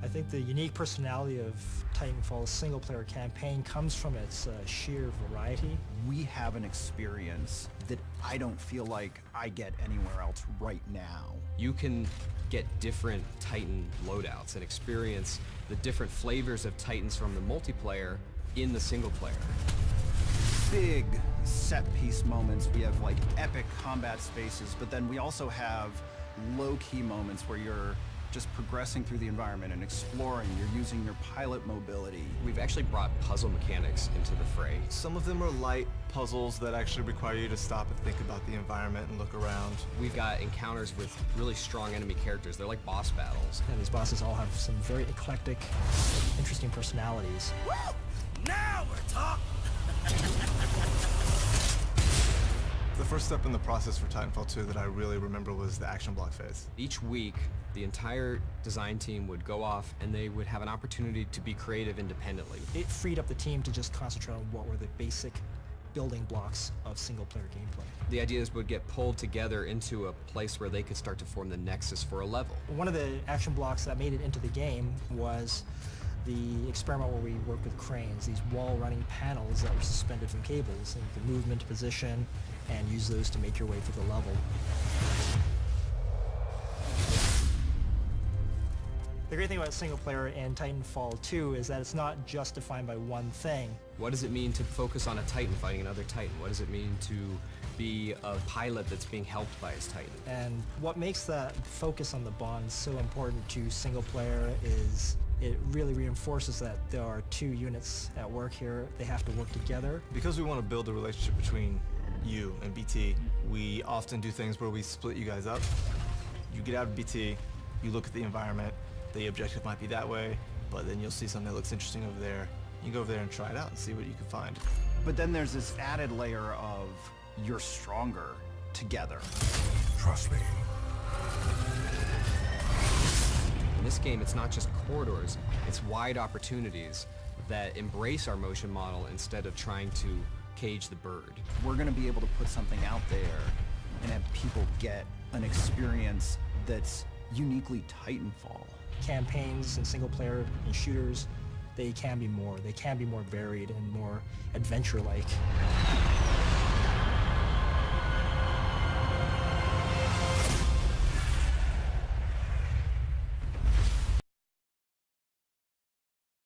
I think the unique personality of Titanfall's single-player campaign comes from its sheer variety. We have an experience that I don't feel like I get anywhere else right now. You can get different Titan loadouts and experience the different flavors of Titans from the multiplayer in the single player. Big set-piece moments. We have like epic combat spaces, but then we also have low-key moments where you're just progressing through the environment and exploring. You're using your pilot mobility. We've actually brought puzzle mechanics into the fray. Some of them are light puzzles that actually require you to stop and think about the environment and look around. We've got encounters with really strong enemy characters. They're like boss battles. And these bosses all have some very eclectic, interesting personalities. Woo! Now we're talking! The first step in the process for Titanfall 2 that I really remember was the action block phase. Each week, the entire design team would go off and they would have an opportunity to be creative independently. It freed up the team to just concentrate on what were the basic building blocks of single-player gameplay. The ideas would get pulled together into a place where they could start to form the nexus for a level. One of the action blocks that made it into the game was the experiment where we worked with cranes, these wall-running panels that were suspended from cables, and you could move them into position and use those to make your way through the level. The great thing about single player in Titanfall 2 is that it's not just defined by one thing. What does it mean to focus on a Titan fighting another Titan? What does it mean to be a pilot that's being helped by his Titan? And what makes that focus on the bond so important to single player is it really reinforces that there are two units at work here. They have to work together. Because we want to build a relationship between you and BT, we often do things where we split you guys up. You get out of BT, you look at the environment, the objective might be that way, but then you'll see something that looks interesting over there. You go over there and try it out and see what you can find. But then there's this added layer of you're stronger together. Trust me. In this game, it's not just corridors, it's wide opportunities that embrace our motion model instead of trying to cage the bird. We're gonna be able to put something out there and have people get an experience that's uniquely Titanfall. Campaigns and single player and shooters, they can be more. They can be more varied and more adventure-like.